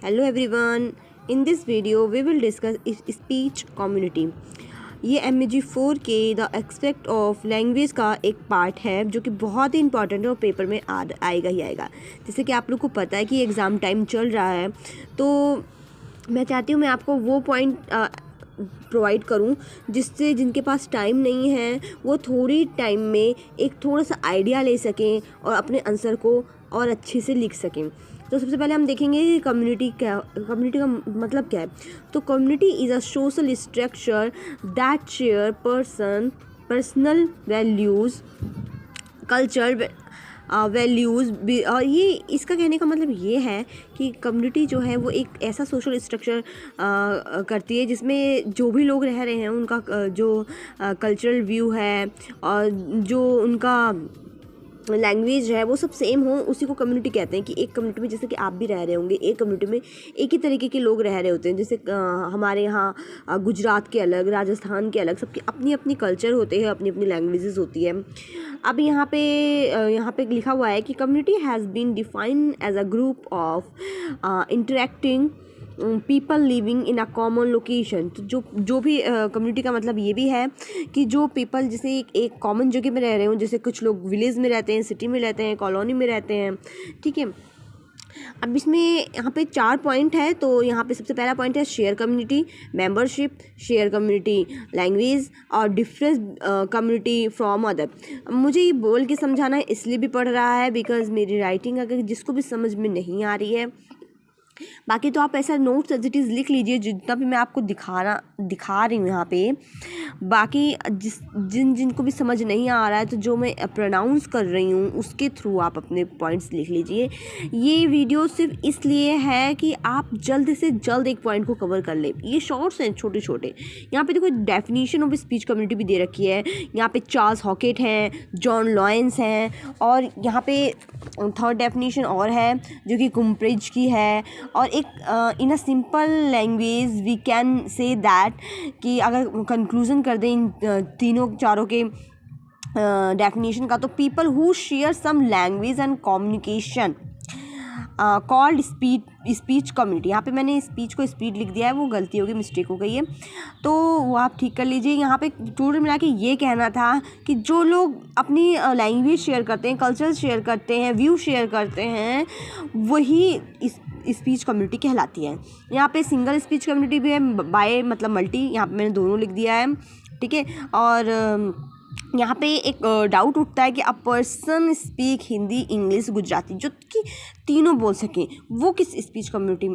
Hello everyone. In this video we will discuss speech community. ये MAG4 के the aspect of language का एक part है जो कि बहुत ही इंपॉर्टेंट है और पेपर में आएगा ही आएगा। जैसे कि आप लोग को पता है कि एग्ज़ाम टाइम चल रहा है, तो मैं चाहती हूँ मैं आपको वो पॉइंट प्रोवाइड करूँ जिससे जिनके पास टाइम नहीं है वो थोड़ी टाइम में एक थोड़ा सा आइडिया ले सकें और अपने आंसर को और अच्छे से लिख सकें। तो सबसे पहले हम देखेंगे कि कम्युनिटी का मतलब क्या है। तो community is a social structure that share personal values, culture values भी। और ये इसका कहने का मतलब ये है कि कम्युनिटी जो है वो एक ऐसा सोशल स्ट्रक्चर करती है जिसमें जो भी लोग रह रहे हैं उनका जो कल्चरल व्यू है और जो उनका लैंग्वेज है वो सब सेम हो, उसी को कम्युनिटी कहते हैं। कि एक कम्युनिटी में जैसे कि आप भी रह रहे होंगे, एक कम्युनिटी में एक ही तरीके के लोग रह रहे होते हैं। जैसे हमारे यहाँ गुजरात के अलग, राजस्थान के अलग, सबकी अपनी अपनी कल्चर होते हैं, अपनी अपनी लैंग्वेजेस होती है। अब यहाँ पे लिखा हुआ है कि community has been defined as a group of interacting people living in a common location. तो जो भी कम्युनिटी का मतलब ये भी है कि जो पीपल जैसे एक कॉमन जगह में रह रहे हों, जैसे कुछ लोग विलेज में रहते हैं, सिटी में रहते हैं, कॉलोनी में रहते हैं, ठीक है। अब इसमें यहाँ पे 4 पॉइंट है। तो यहाँ पे सबसे पहला पॉइंट है share community, membership, share community language और डिफरेंस कम्युनिटी फ्रॉम अदर। मुझे ये बोल के समझाना इसलिए भी पड़ रहा है बिकॉज मेरी राइटिंग अगर जिसको भी समझ में नहीं आ रही है, बाकी तो आप ऐसा नोट्स एज इट इज़ लिख लीजिए जितना भी मैं आपको दिखा रही हूँ यहाँ पे। बाकी जिनको भी समझ नहीं आ रहा है तो जो मैं प्रोनाउंस कर रही हूँ उसके थ्रू आप अपने पॉइंट्स लिख लीजिए। ये वीडियो सिर्फ इसलिए है कि आप जल्द से जल्द एक पॉइंट को कवर कर ले। ये शॉर्ट्स हैं छोटे छोटे। यहाँ पे देखो डेफिनेशन ऑफ स्पीच कम्युनिटी भी दे रखी है। यहाँ पे चार्ल्स हॉकेट हैं, जॉन लॉरेंस हैं, और यहाँ पे थर्ड डेफिनेशन और है जो कि कुम्ब्रिज की है। और एक in a simple language we can say that कि अगर कंक्लूजन कर दें इन तीनों चारों के डेफिनेशन का, तो people who share some language and communication called speech community. यहाँ पे मैंने स्पीच को स्पीड लिख दिया है, वो गलती होगी, मिस्टेक हो गई है, तो वो आप ठीक कर लीजिए। यहाँ पे टोटल मिला के ये कहना था कि जो लोग अपनी लैंग्वेज शेयर करते हैं, कल्चर शेयर करते हैं, व्यू शेयर करते हैं, वही स्पीच कम्युनिटी कहलाती है। यहाँ पे सिंगल स्पीच कम्युनिटी भी है, बाय मतलब मल्टी, यहाँ पे मैंने दोनों लिख दिया है, ठीक है। और यहाँ पे एक डाउट उठता है कि a person speak Hindi, English, Gujarati, जो कि तीनों बोल सकें, वो किस स्पीच कम्युनिटी में